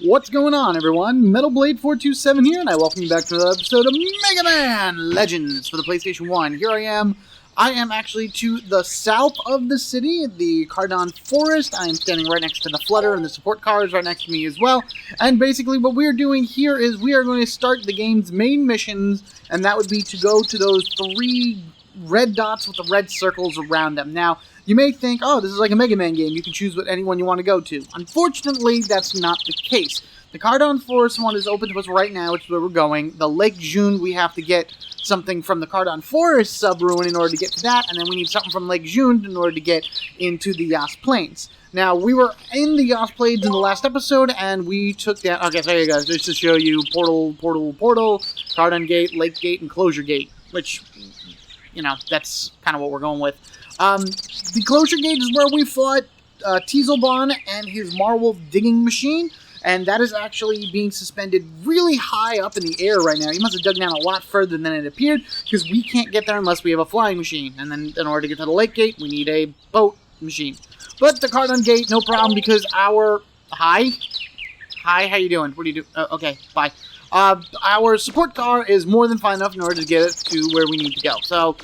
What's going on, everyone? MetalBlade427 here, and I welcome you back to another episode of Mega Man Legends for the PlayStation 1. Here I am. I am actually to the south of the city, the Cardon Forest. I am standing right next to the Flutter, and the support car is right next to me as well. And basically what we're doing here is we are going to start the game's main missions, and that would be to go to those 3 red dots with the red circles around them. Now, you may think, oh, this is like a Mega Man game. You can choose anyone you want to go to. Unfortunately, that's not the case. The Cardon Forest one is open to us right now, which is where we're going. The Lake June, we have to get something from the Cardon Forest sub-ruin in order to get to that, and then we need something from Lake June in order to get into the Yas Plains. Now, we were in the Yas Plains in the last episode, and we took down... Okay, so here you go. Just to show you portal, Cardon Gate, Lake Gate, and Closure Gate, which, you know, that's kind of what we're going with. The Closure Gate is where we fought Teaselbon and his Marwolf digging machine, and that is actually being suspended really high up in the air right now. He must have dug down a lot further than it appeared, because we can't get there unless we have a flying machine. And then in order to get to the Lake Gate, we need a boat machine. But the Cardon Gate, no problem, because our... Hi, how you doing? What do you do? Okay, bye. Our support car is more than fine enough in order to get it to where we need to go. So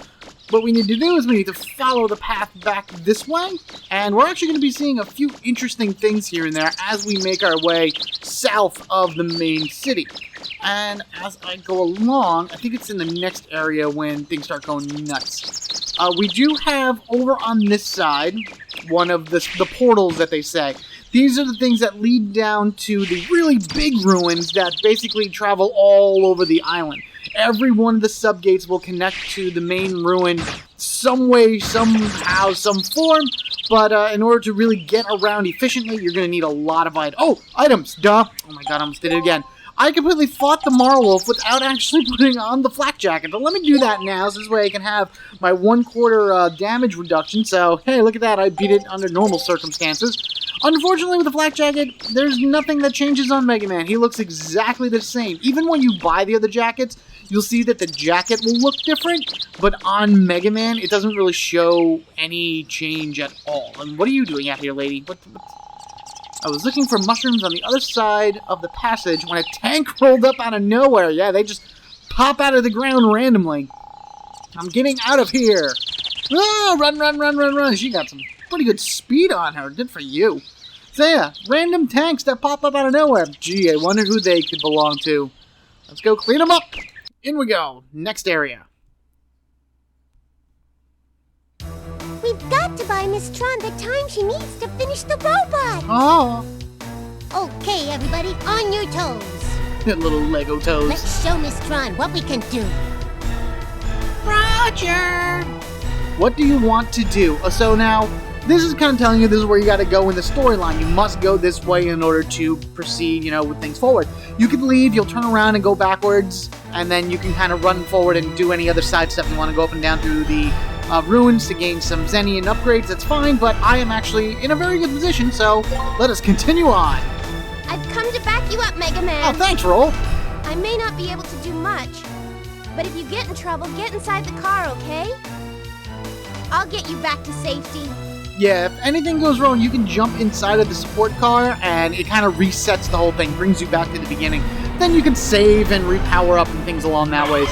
what we need to do is we need to follow the path back this way, and we're actually going to be seeing a few interesting things here and there as we make our way south of the main city. And as I go along, I think it's in the next area when things start going nuts. We do have over on this side one of the portals that they say. These are the things that lead down to the really big ruins that basically travel all over the island. Every one of the subgates will connect to the main ruin some way, somehow, some form. But in order to really get around efficiently, you're going to need a lot of items. Duh. Oh my god, I almost did it again. I completely fought the Marwolf without actually putting on the flak jacket. But let me do that now, so this way I can have my 1/4 damage reduction. So, hey, look at that. I beat it under normal circumstances. Unfortunately, with the flak jacket, there's nothing that changes on Mega Man. He looks exactly the same. Even when you buy the other jackets, you'll see that the jacket will look different, but on Mega Man, it doesn't really show any change at all. And what are you doing out here, lady? I was looking for mushrooms on the other side of the passage when a tank rolled up out of nowhere. Yeah, they just pop out of the ground randomly. I'm getting out of here. Oh, run. She got some pretty good speed on her. Good for you. So yeah, random tanks that pop up out of nowhere. Gee, I wonder who they could belong to. Let's go clean them up. In we go. Next area. We've got to buy Miss Tron the time she needs to finish the robot. Oh. Okay, everybody, on your toes. Little Lego toes. Let's show Miss Tron what we can do. Roger. What do you want to do? So now, this is kind of telling you this is where you got to go in the storyline. You must go this way in order to proceed, with things forward. You can leave, you'll turn around and go backwards, and then you can kind of run forward and do any other side stuff. You want to go up and down through the ruins to gain some Zenian upgrades, that's fine, but I am actually in a very good position, so let us continue on. I've come to back you up, Mega Man. Oh, thanks, Roll. I may not be able to do much, but if you get in trouble, get inside the car, okay? I'll get you back to safety. Yeah, if anything goes wrong, you can jump inside of the support car, and it kind of resets the whole thing, brings you back to the beginning. Then you can save and repower up and things along that way.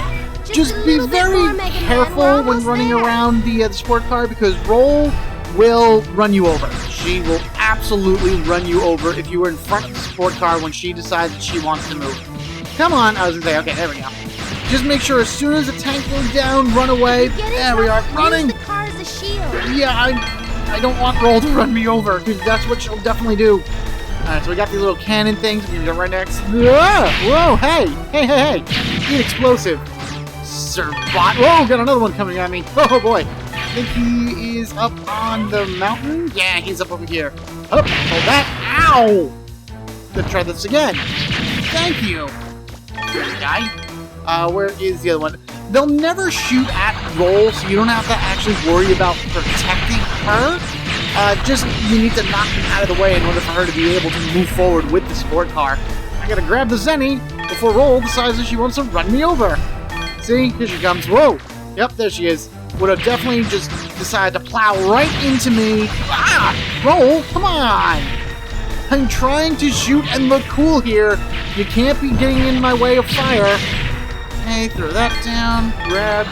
Just be very careful when running around the support car, because Roll will run you over. She will absolutely run you over if you were in front of the support car when she decides that she wants to move. Come on, I was going to say, okay, there we go. Just make sure as soon as the tank goes down, run away. There we are, running. Use the car as a shield. Yeah, I don't want Roll to run me over, because that's what she'll definitely do. Alright, so we got these little cannon things. We can go right next. Whoa, hey. Need explosive. Servot. Whoa, got another one coming at me. Oh boy. I think he is up on the mountain. Yeah, he's up over here. Up, hold that. Ow! Let's try this again. Thank you. Good guy. Where is the other one? They'll never shoot at Roll, so you don't have to actually worry about protecting her. Just, you need to knock them out of the way in order for her to be able to move forward with the support car. I gotta grab the Zenny before Roll decides that she wants to run me over. See? Here she comes. Whoa! Yep, there she is. Would have definitely just decided to plow right into me. Ah! Roll! Come on! I'm trying to shoot and look cool here. You can't be getting in my way of fire. Okay, throw that down. Grab.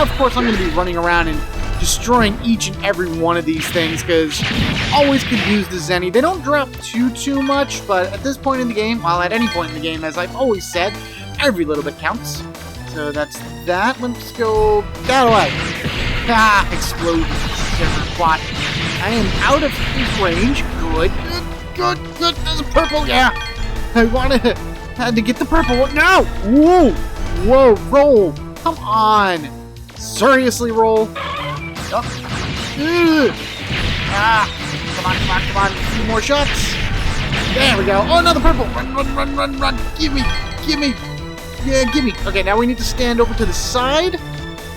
Of course, I'm going to be running around and destroying each and every one of these things, because always could use the Zenny. They don't drop too much, but at this point in the game, well, at any point in the game, as I've always said, every little bit counts. So that's that. Let's go that way. Ah, explosion. Plot. I am out of his range. Good. There's a purple. Yeah. I had to get the purple one. No. Whoa, roll. Come on. Seriously, roll. Oh. Come on. A few more shots. There we go. Oh, another purple. Run. Give me. Yeah, give me. Okay, now we need to stand over to the side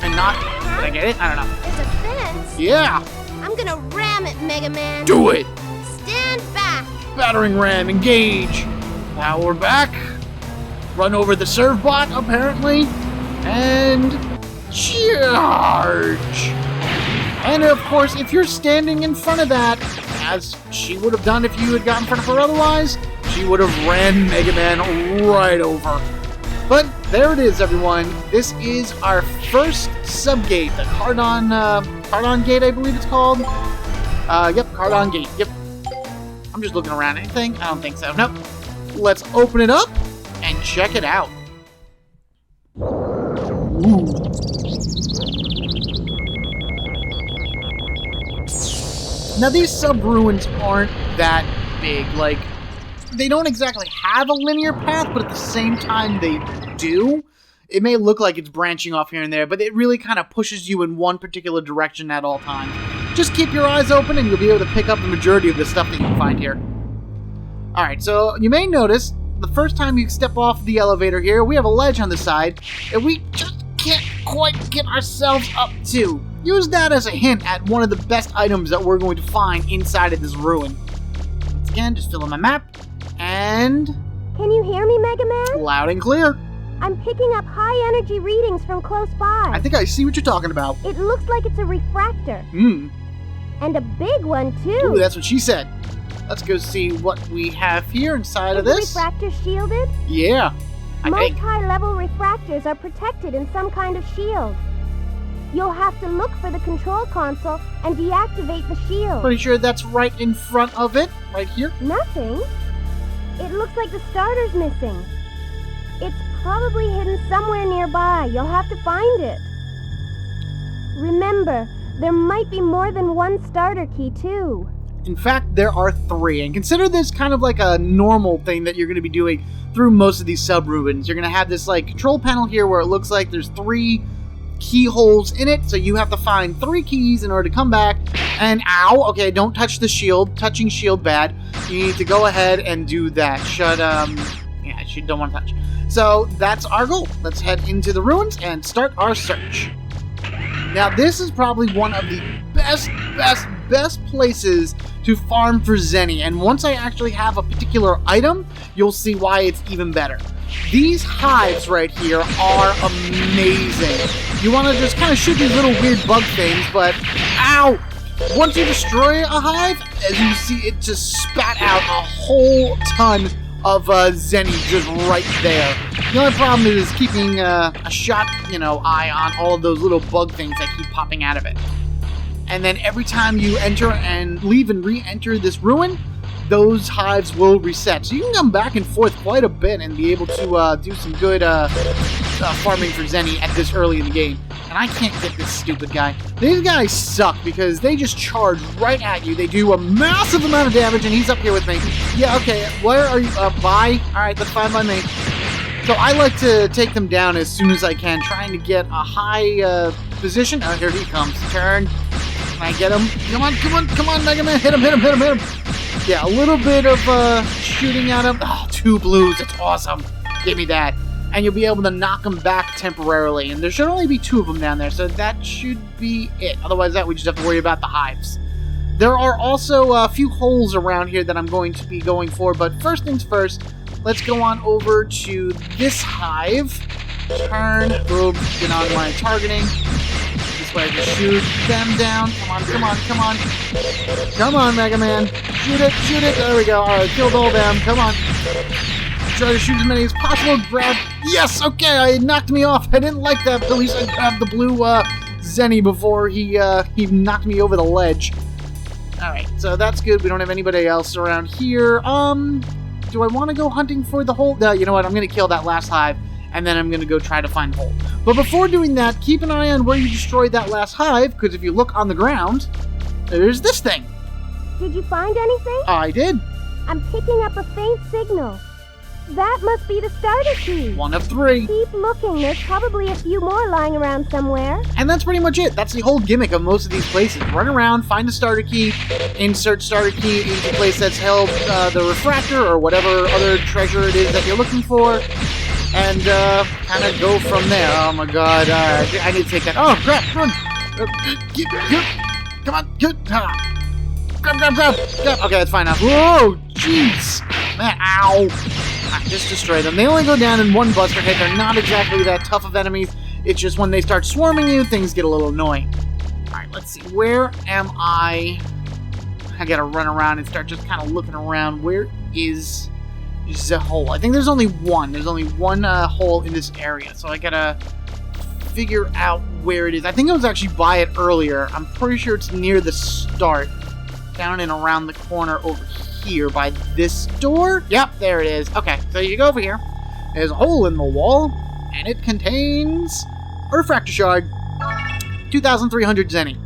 and not... Did I get it? I don't know. It's a fence? Yeah. I'm gonna ram it, Mega Man. Do it. Stand back. Battering ram, engage. Now we're back. Run over the serve bot, apparently. And charge. And of course, if you're standing in front of that, as she would have done if you had gotten in front of her otherwise, she would have ran Mega Man right over. But there it is, everyone. This is our first subgate, the Cardon Gate, I believe it's called. Yep, Cardon Gate. Yep. I'm just looking around. Anything? I don't think so. Nope. Let's open it up and check it out. Ooh. Now, these sub-ruins aren't that big. Like, they don't exactly have a linear path, but at the same time they do. It may look like it's branching off here and there, but it really kind of pushes you in one particular direction at all times. Just keep your eyes open and you'll be able to pick up the majority of the stuff that you can find here. Alright, so you may notice, the first time you step off the elevator here, we have a ledge on the side, and we just can't quite get ourselves up to. Use that as a hint at one of the best items that we're going to find inside of this ruin. Once again, just fill in my map, and... Can you hear me, Mega Man? Loud and clear. I'm picking up high energy readings from close by. I think I see what you're talking about. It looks like it's a refractor. And a big one, too. Ooh, that's what she said. Let's go see what we have here inside of this. Is the refractor shielded? Yeah. Most high-level refractors are protected in some kind of shield. You'll have to look for the control console and deactivate the shield. Pretty sure that's right in front of it, right here. Nothing. It looks like the starter's missing. It's probably hidden somewhere nearby. You'll have to find it. Remember, there might be more than one starter key, too. In fact, there are 3, and consider this kind of like a normal thing that you're going to be doing through most of these sub-ruins. You're going to have this like control panel here where it looks like there's 3 keyholes in it, so you have to find 3 keys in order to come back, and ow, okay, don't touch the shield. Touching shield bad. You need to go ahead and do that. Yeah, you don't want to touch. So, that's our goal. Let's head into the ruins and start our search. Now, this is probably one of the best places to farm for Zenny, and once I actually have a particular item, you'll see why it's even better. These hives right here are amazing. You want to just kind of shoot these little weird bug things, but ow! Once you destroy a hive, as you see, it just spat out a whole ton of Zenny just right there. The only problem is keeping a shot, eye on all of those little bug things that keep popping out of it. And then every time you enter and leave and re-enter this ruin, those hives will reset. So you can come back and forth quite a bit and be able to do some good farming for Zenny at this early in the game. And I can't get this stupid guy. These guys suck because they just charge right at you. They do a massive amount of damage, and he's up here with me. Yeah, okay, where are you? Bye? Alright, that's fine by me. So I like to take them down as soon as I can, trying to get a high position. Oh, here he comes. Turn. Can I get him? Come on, Mega Man. Hit him. Yeah, a little bit of shooting at him. Oh, 2 blues. That's awesome. Give me that. And you'll be able to knock them back temporarily. And there should only be 2 of them down there, so that should be it. Otherwise, we just have to worry about the hives. There are also a few holes around here that I'm going to be going for, but first things first, let's go on over to this hive. Turn. Boom. Get on my targeting. this way. Just shoot them down. Come on, come on, come on. Come on, Mega Man. Shoot it, shoot it. There we go. Alright, killed all them. Come on. Try to shoot as many as possible. Grab. Yes, okay, it knocked me off. I didn't like that, but at least I grabbed the blue Zenny before he knocked me over the ledge. Alright, so that's good. We don't have anybody else around here. Do I want to go hunting for the hole? No, you know what? I'm going to kill that last hive, and then I'm going to go try to find the hole. But before doing that, keep an eye on where you destroyed that last hive, because if you look on the ground, there's this thing. Did you find anything? I did. I'm picking up a faint signal. That must be the starter key. 1 of 3. Keep looking. There's probably a few more lying around somewhere. And that's pretty much it. That's the whole gimmick of most of these places. Run around, find a starter key, insert starter key into the place that's held the refractor or whatever other treasure it is that you're looking for, and kind of go from there. Oh my god, I need to take that. Oh, crap, run! Come on, grab. Okay, that's fine now. Whoa, jeez. Man, ow. I just destroyed them. They only go down in 1 buster hit. They're not exactly that tough of enemies. It's just when they start swarming you, things get a little annoying. Alright, let's see. Where am I? I gotta run around and start just kind of looking around. Where is the hole? I think there's only one. There's only one hole in this area. So I gotta figure out where it is. I think I was actually by it earlier. I'm pretty sure it's near the start. Down and around the corner over here by this door. Yep, there it is. Okay, so you go over here. There's a hole in the wall, and it contains a refractor shard. 2,300 Zenny.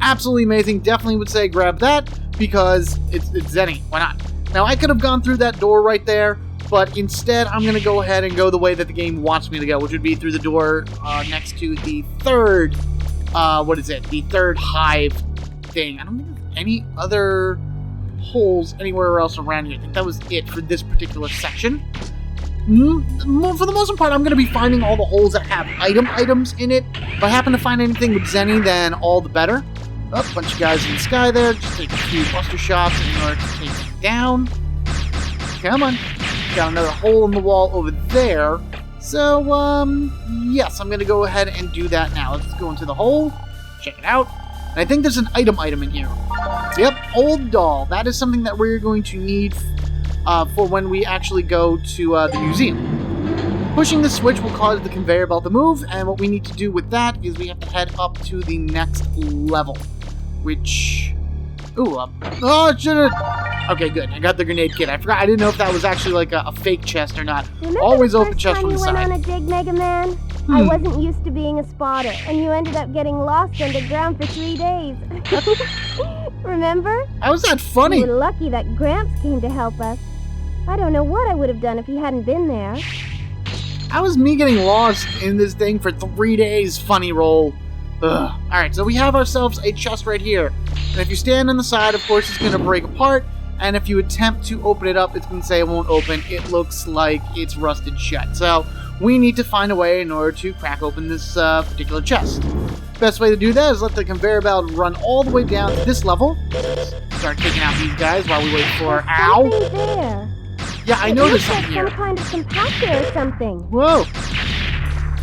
Absolutely amazing. Definitely would say grab that because it's Zenny. Why not? Now, I could have gone through that door right there, but instead I'm going to go ahead and go the way that the game wants me to go, which would be through the door next to the third, the third hive thing. I don't think there's any other holes anywhere else around here. I think that was it for this particular section. For the most part, I'm going to be finding all the holes that have items in it. If I happen to find anything with Zenny, then all the better. Oh, a bunch of guys in the sky there. Just take a few buster shots in order to take it down. Come on. Got another hole in the wall over there. So, yes, I'm going to go ahead and do that now. Let's go into the hole. Check it out. And I think there's an item in here. Yep, old doll. That is something that we're going to need for when we actually go to the museum. Pushing the switch will cause the conveyor belt to move, and what we need to do with that is we have to head up to the next level. Which... Ooh, oh, should've... Okay, good. I got the grenade kit. I forgot. I didn't know if that was actually like a fake chest or not. Remember Always open chest from the side. side. When you went on a dig, Mega Man? I wasn't used to being a spotter, and you ended up getting lost underground for 3 days. Remember? How was that funny? We were lucky that Gramps came to help us. I don't know what I would have done if he hadn't been there. How was me getting lost in this thing for 3 days? Funny roll. Ugh. Alright, so we have ourselves a chest right here. And if you stand on the side, of course, it's going to break apart. And if you attempt to open it up, it's going to say it won't open. It looks like it's rusted shut. So we need to find a way in order to crack open this particular chest. Best way to do that is let the conveyor belt run all the way down to this level. Start taking out these guys while we wait for... Ow! Something there. Yeah, I noticed something here. Some kind of compactor or something. Whoa!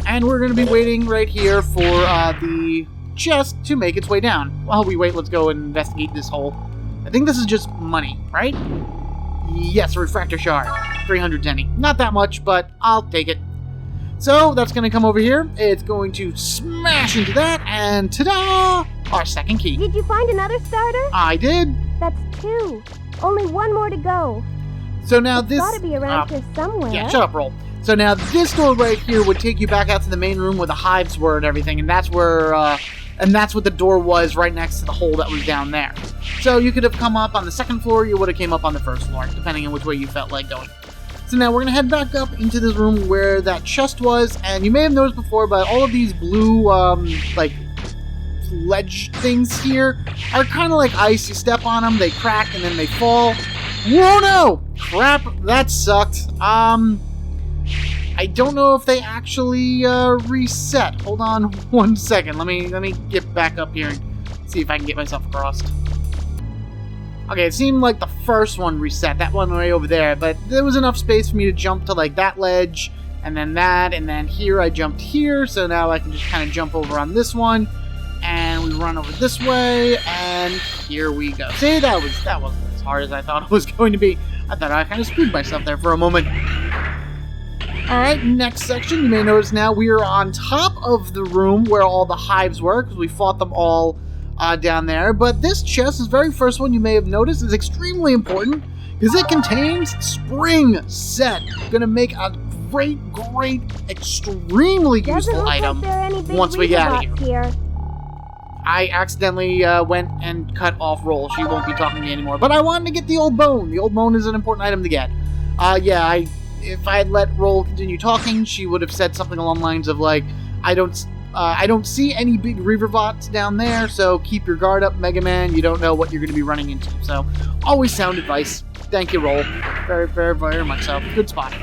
And we're going to be waiting right here for the chest to make its way down. While we wait, let's go and investigate this hole. I think this is just money, right? Yes, a refractor shard. 300 Zenny. Not that much, but I'll take it. So, that's going to come over here. It's going to smash into that, and ta-da! Our second key. Did you find another starter? I did. That's 2. Only 1 more to go. So now this... It's gotta be around here somewhere. Yeah, shut up, Roll. So now this door right here would take you back out to the main room where the hives were and everything, and that's where, and that's what the door was right next to the hole that was down there. So you could have come up on the second floor, you would have came up on the first floor, depending on which way you felt like going. So now we're going to head back up into this room where that chest was, and you may have noticed before, but all of these blue, like, ledge things here are kind of like ice. You step on them, they crack, and then they fall. Whoa, no! Crap, that sucked. I don't know if they actually reset. Hold on 1 second. Let me get back up here and see if I can get myself across. Okay, it seemed like the first one reset. That one right over there, but there was enough space for me to jump to like that ledge, and then that, and then here I jumped here, so now I can just kind of jump over on this one. and we run over this way, and here we go. See, that wasn't as hard as I thought it was going to be. I thought I kind of screwed myself there for a moment. Alright, next section. You may notice now we are on top of the room where all the hives were, because we fought them all down there. But this chest, this very first one you may have noticed, is extremely important, because it contains Spring Set. Gonna make a great, extremely useful item once we get out of here. I accidentally went and cut off Roll. She won't be talking to me anymore. But I wanted to get the old bone. The old bone is an important item to get. If I had let Roll continue talking, she would have said something along the lines of like, I don't see any big Reaver bots down there, so keep your guard up, Mega Man. You don't know what you're going to be running into. So, always sound advice. Thank you, Roll. Very much so. Good spot.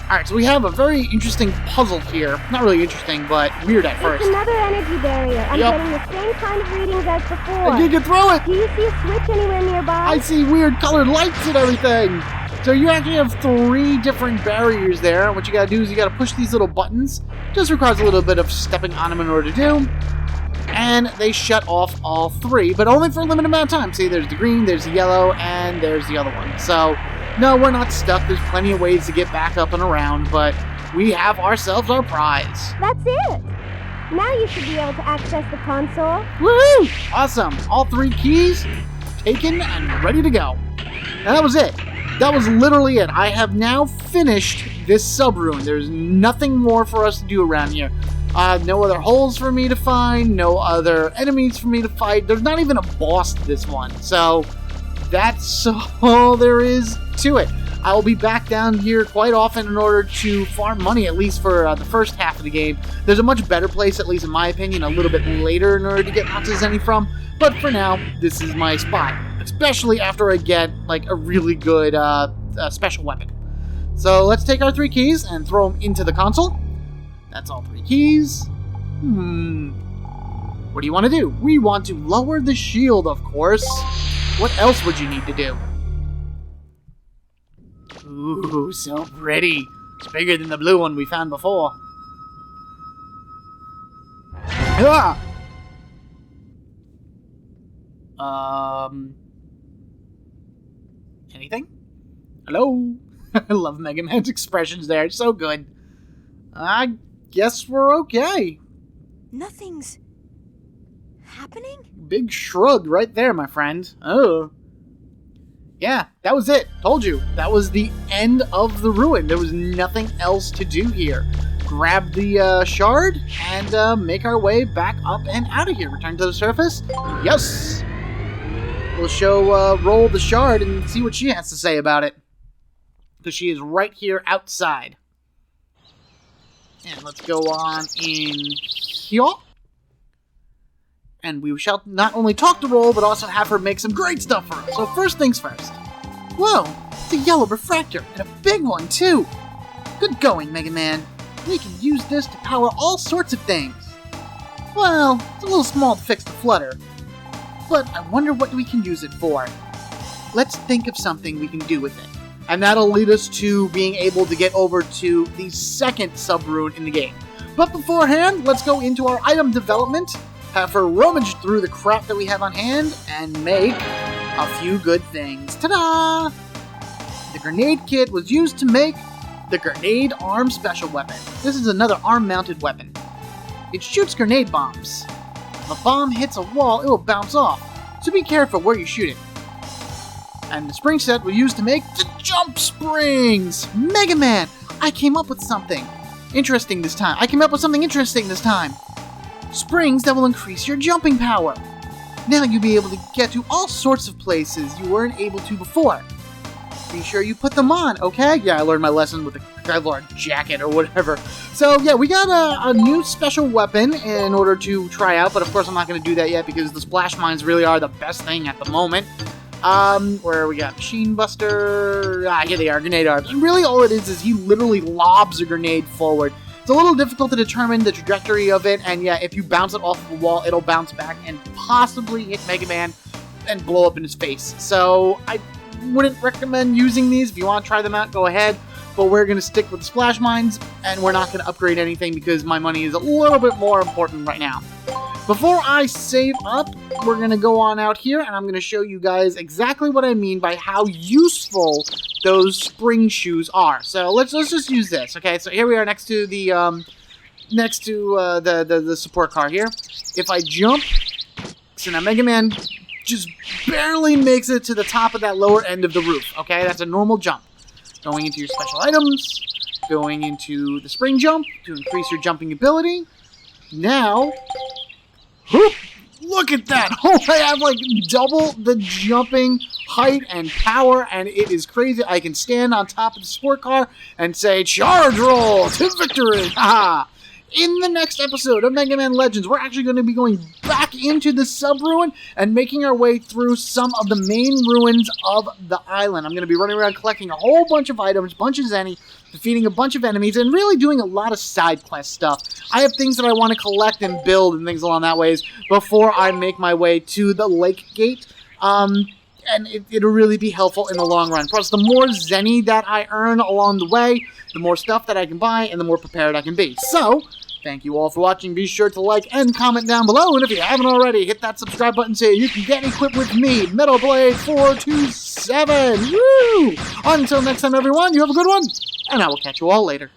Alright, so we have a very interesting puzzle here. Not really interesting, but weird at first. It's another energy barrier. I'm getting the same kind of readings as before. And you can throw it! Do you see a switch anywhere nearby? I see weird colored lights and everything! So you actually have 3 different barriers there. What you gotta do is you gotta push these little buttons. Just requires a little bit of stepping on them in order to do. And they shut off all 3, but only for a limited amount of time. See, there's the green, there's the yellow, and there's the other one. So, no, we're not stuck. There's plenty of ways to get back up and around, but we have ourselves our prize. That's it! Now you should be able to access the console. Woo! Awesome. All 3 keys taken and ready to go. And that was it. That was literally it. I have now finished this sub-room. There's nothing more for us to do around here. No other holes for me to find, no other enemies for me to fight. There's not even a boss to this one. So, that's all there is to it. I will be back down here quite often in order to farm money, at least for the first half of the game. There's a much better place, at least in my opinion, a little bit later in order to get lots of zenny from. But for now, this is my spot. Especially after I get, like, a really good special weapon. So let's take our 3 keys and throw them into the console. That's all 3 keys. What do you want to do? We want to lower the shield, of course. What else would you need to do? Ooh, so pretty. It's bigger than the blue one we found before. Ah! Anything? Hello? I love Mega Man's expressions there. It's so good. I guess we're okay. Nothing's happening? Big shrug right there, my friend. Oh. Yeah, that was it. Told you. That was the end of the ruin. There was nothing else to do here. Grab the shard and make our way back up and out of here. Return to the surface? Yes! We'll show Roll the shard and see what she has to say about it. Because she is right here outside. And let's go on in here. And we shall not only talk to Roll, but also have her make some great stuff for us. So first things first. Whoa, it's a yellow refractor, and a big one too. Good going, Mega Man. We can use this to power all sorts of things. Well, it's a little small to fix the flutter. But I wonder what we can use it for. Let's think of something we can do with it. And that'll lead us to being able to get over to the second sub-rune in the game. But beforehand, let's go into our item development, have her rummage through the crap that we have on hand, and make a few good things. Ta-da! The grenade kit was used to make the grenade arm special weapon. This is another arm-mounted weapon. It shoots grenade bombs. If a bomb hits a wall, it will bounce off, so be careful where you shoot it. And the spring set was used to make the jump springs! Mega Man! I came up with something interesting this time. Springs that will increase your jumping power. Now you'll be able to get to all sorts of places you weren't able to before. Be sure you put them on, okay? Yeah, I learned my lesson with the Kevlar jacket or whatever. So yeah, we got a new special weapon in order to try out, but of course I'm not going to do that yet because the splash mines really are the best thing at the moment. Where we got Machine Buster, here they are, Grenade Arms. And really all it is he literally lobs a grenade forward. It's a little difficult to determine the trajectory of it, and yeah, if you bounce it off of a wall, it'll bounce back and possibly hit Mega Man and blow up in his face. So I wouldn't recommend using these. If you want to try them out, go ahead. but we're going to stick with the splash mines, and we're not going to upgrade anything because my money is a little bit more important right now. Before I save up, we're going to go on out here, and I'm going to show you guys exactly what I mean by how useful those spring shoes are. So let's just use this, okay? So here we are next to the the support car here. If I jump, so now Mega Man just barely makes it to the top of that lower end of the roof, okay? That's a normal jump. Going into your special items, going into the spring jump to increase your jumping ability. Now, whoop, look at that! Oh, I have like double the jumping height and power, and it is crazy. I can stand on top of the sport car and say, "Charge roll to victory!" Haha! In the next episode of Mega Man Legends, we're actually going to be going back into the sub-ruin and making our way through some of the main ruins of the island. I'm going to be running around collecting a whole bunch of items, bunch of Zenny, defeating a bunch of enemies, and really doing a lot of side quest stuff. I have things that I want to collect and build and things along that ways before I make my way to the Lake Gate. And it'll really be helpful in the long run. Plus, the more Zenny that I earn along the way, the more stuff that I can buy, and the more prepared I can be. So, thank you all for watching. Be sure to like and comment down below. And if you haven't already, hit that subscribe button so you can get equipped with me, Metal Blade 427. Woo! Until next time, everyone, you have a good one, and I will catch you all later.